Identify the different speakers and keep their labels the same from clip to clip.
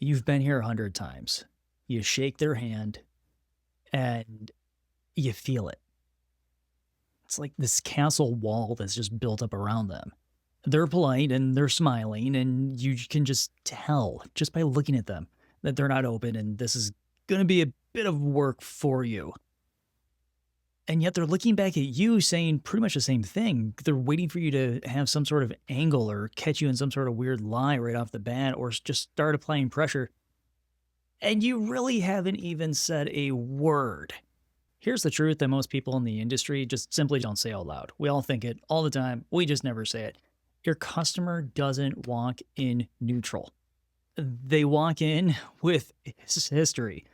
Speaker 1: You've been here 100 times. You shake their hand and you feel it. It's like this castle wall that's just built up around them. They're polite and they're smiling, and you can just tell just by looking at them that they're not open and this is going to be a bit of work for you. And yet they're looking back at you saying pretty much the same thing. They're waiting for you to have some sort of angle or catch you in some sort of weird lie right off the bat or just start applying pressure. And you really haven't even said a word. Here's the truth that most people in the industry just simply don't say out loud. We all think it all the time. We just never say it. Your customer doesn't walk in neutral. They walk in with history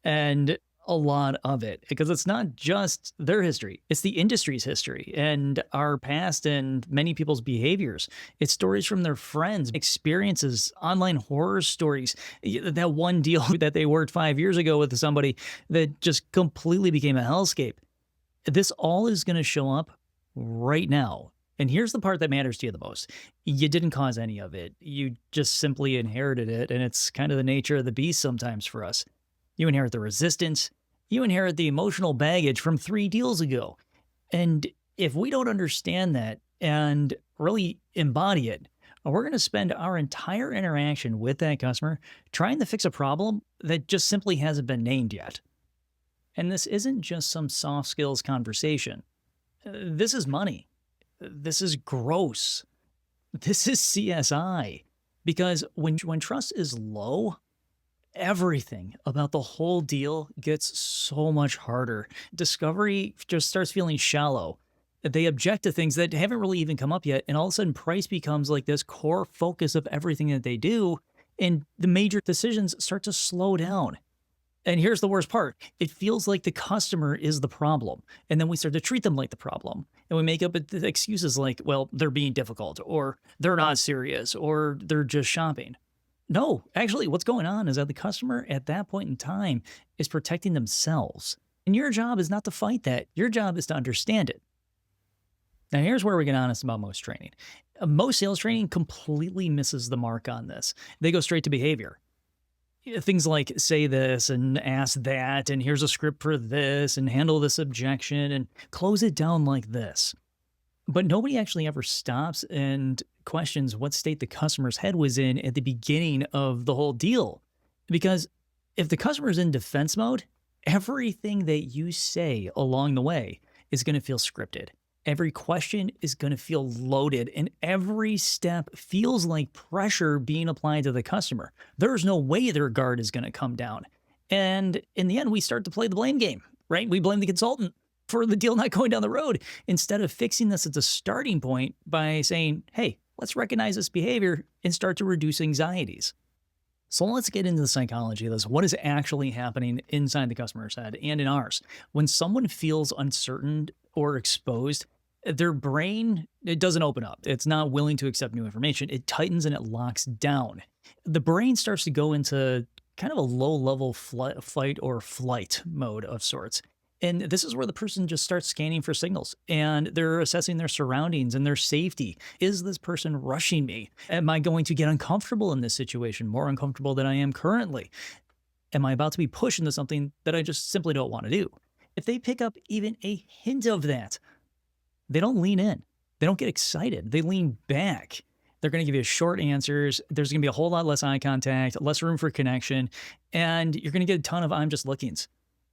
Speaker 1: and a lot of it, because it's not just their history, it's the industry's history and our past and many people's behaviors. It's stories from their friends, experiences, online horror stories. That one deal that they worked 5 years ago with somebody that just completely became a hellscape. This all is going to show up right now. And here's the part that matters to you the most. You didn't cause any of it. You just simply inherited it. And it's kind of the nature of the beast sometimes for us. You inherit the resistance. You inherit the emotional baggage from 3 deals ago. And if we don't understand that and really embody it, we're going to spend our entire interaction with that customer trying to fix a problem that just simply hasn't been named yet. And this isn't just some soft skills conversation. This is money. This is gross. This is CSI. Because when trust is low, everything about the whole deal gets so much harder. Discovery just starts feeling shallow. They object to things that haven't really even come up yet, and all of a sudden price becomes like this core focus of everything that they do, and the major decisions start to slow down. And here's the worst part. It feels like the customer is the problem, and then we start to treat them like the problem, and we make up excuses like, well, they're being difficult, or they're not serious, or they're just shopping. No, actually, what's going on is that the customer at that point in time is protecting themselves. And your job is not to fight that. Your job is to understand it. Now, here's where we get honest about most training. Most sales training completely misses the mark on this. They go straight to behavior. Things like say this and ask that, and here's a script for this, and handle this objection, and close it down like this. But nobody actually ever stops and questions what state the customer's head was in at the beginning of the whole deal. Because if the customer's in defense mode, everything that you say along the way is going to feel scripted. Every question is going to feel loaded, and every step feels like pressure being applied to the customer. There's no way their guard is going to come down. And in the end, we start to play the blame game, right? We blame the consultant for the deal not going down the road, instead of fixing this at the starting point by saying, hey, let's recognize this behavior and start to reduce anxieties. So let's get into the psychology of this. What is actually happening inside the customer's head and in ours? When someone feels uncertain or exposed, their brain, it doesn't open up. It's not willing to accept new information. It tightens and it locks down. The brain starts to go into kind of a low-level fight or flight mode of sorts. And this is where the person just starts scanning for signals, and they're assessing their surroundings and their safety. Is this person rushing me? Am I going to get uncomfortable in this situation, more uncomfortable than I am currently? Am I about to be pushed into something that I just simply don't want to do? If they pick up even a hint of that, they don't lean in. They don't get excited. They lean back. They're going to give you short answers. There's going to be a whole lot less eye contact, less room for connection, and you're going to get a ton of I'm just lookings.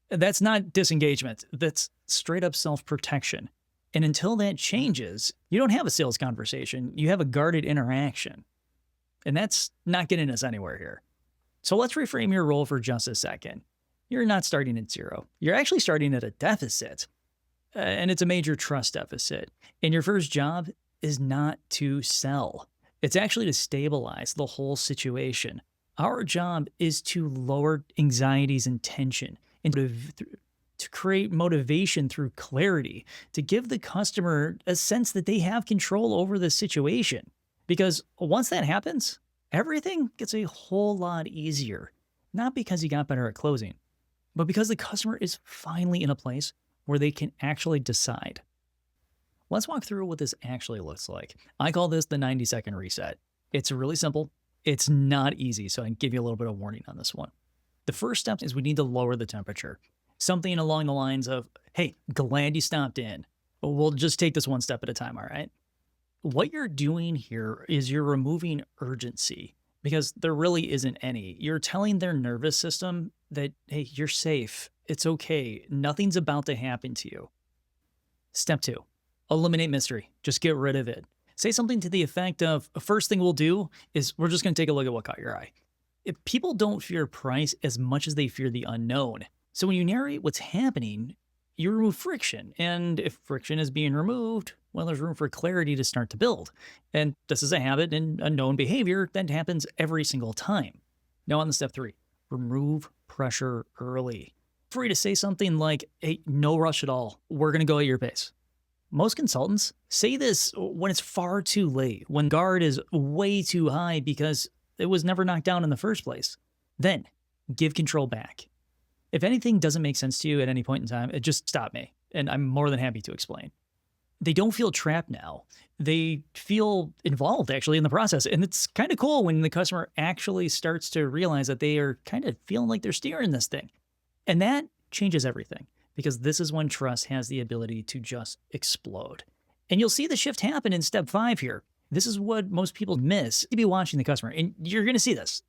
Speaker 1: That's not disengagement. That's straight up self-protection. And until that changes, you don't have a sales conversation. You have a guarded interaction. And that's not getting us anywhere here. So let's reframe your role for just a second. You're not starting at zero. You're actually starting at a deficit. And it's a major trust deficit. And your first job is not to sell. It's actually to stabilize the whole situation. Our job is to lower anxieties and tension, and to create motivation through clarity, to give the customer a sense that they have control over the situation. Because once that happens, everything gets a whole lot easier. Not because you got better at closing, but because the customer is finally in a place where they can actually decide. Let's walk through what this actually looks like. I call this the 90-second reset. It's really simple. It's not easy, so I can give you a little bit of warning on this one. The first step is we need to lower the temperature. Something along the lines of, hey, glad you stopped in. We'll just take this one step at a time, all right? What you're doing here is you're removing urgency because there really isn't any. You're telling their nervous system that, hey, you're safe. It's okay. Nothing's about to happen to you. Step 2, eliminate mystery. Just get rid of it. Say something to the effect of, first thing we'll do is we're just going to take a look at what caught your eye. If people don't fear price as much as they fear the unknown. So when you narrate what's happening, you remove friction. And if friction is being removed, well, there's room for clarity to start to build. And this is a habit and a known behavior that happens every single time. Now on to step 3, remove pressure early. Free to say something like, hey, no rush at all. We're going to go at your pace. Most consultants say this when it's far too late, when guard is way too high because it was never knocked down in the first place. Then give control back. If anything doesn't make sense to you at any point in time, just stop me, and I'm more than happy to explain. They don't feel trapped now. They feel involved, actually, in the process. And it's kind of cool when the customer actually starts to realize that they are kind of feeling like they're steering this thing. And that changes everything, because this is when trust has the ability to just explode. And you'll see the shift happen in step 5 here. This is what most people miss. You'll be watching the customer, and you're going to see this.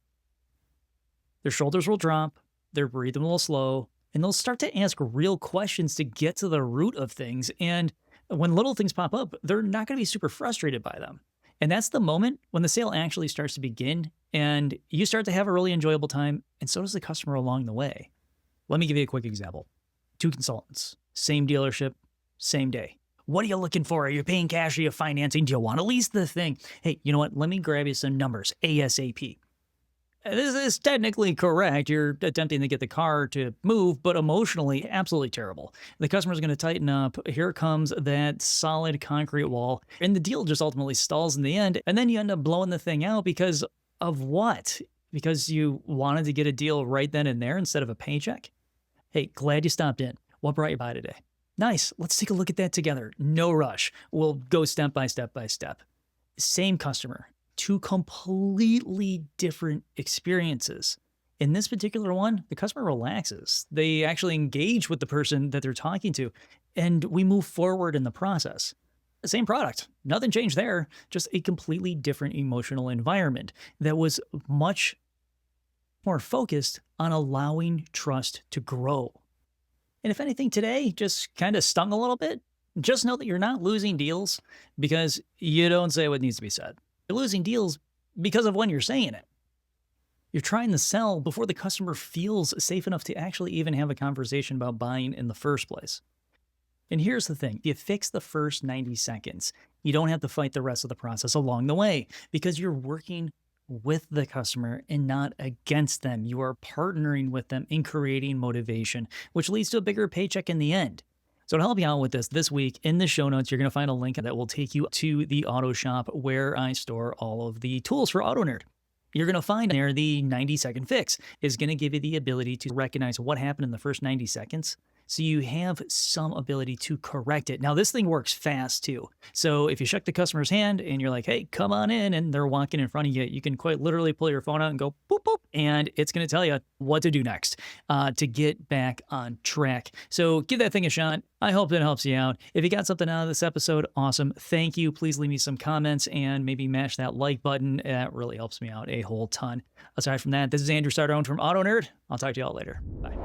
Speaker 1: Their shoulders will drop. They're breathing a little slow, and they'll start to ask real questions to get to the root of things. And when little things pop up, they're not going to be super frustrated by them. And that's the moment when the sale actually starts to begin, and you start to have a really enjoyable time, and so does the customer along the way. Let me give you a quick example. 2 consultants, same dealership, same day. What are you looking for? Are you paying cash? Are you financing? Do you want to lease the thing? Hey, you know what? Let me grab you some numbers ASAP. This is technically correct. You're attempting to get the car to move, but emotionally, absolutely terrible. The customer's going to tighten up. Here comes that solid concrete wall, and the deal just ultimately stalls in the end. And then you end up blowing the thing out because of what? Because you wanted to get a deal right then and there instead of a paycheck? Hey, glad you stopped in. What brought you by today? Nice. Let's take a look at that together. No rush. We'll go step by step by step. Same customer. 2 completely different experiences. In this particular one, the customer relaxes. They actually engage with the person that they're talking to, and we move forward in the process. The same product, nothing changed there, just a completely different emotional environment that was much more focused on allowing trust to grow. And if anything today just kind of stung a little bit, just know that you're not losing deals because you don't say what needs to be said. You're losing deals because of when you're saying it. You're trying to sell before the customer feels safe enough to actually even have a conversation about buying in the first place. And here's the thing. You fix the first 90 seconds. You don't have to fight the rest of the process along the way because you're working with the customer and not against them. You are partnering with them in creating motivation, which leads to a bigger paycheck in the end. So to help you out with this week in the show notes, you're going to find a link that will take you to the auto shop where I store all of the tools for AutoKnerd. You're going to find there the 90-second fix is going to give you the ability to recognize what happened in the first 90 seconds. So you have some ability to correct it. Now, this thing works fast too. So if you shake the customer's hand and you're like, hey, come on in, and they're walking in front of you, you can quite literally pull your phone out and go boop, boop, and it's going to tell you what to do next to get back on track. So give that thing a shot. I hope it helps you out. If you got something out of this episode, awesome. Thank you. Please leave me some comments and maybe mash that like button. That really helps me out a whole ton. Aside from that, this is Andrew Stardone from AutoKnerd. I'll talk to you all later. Bye.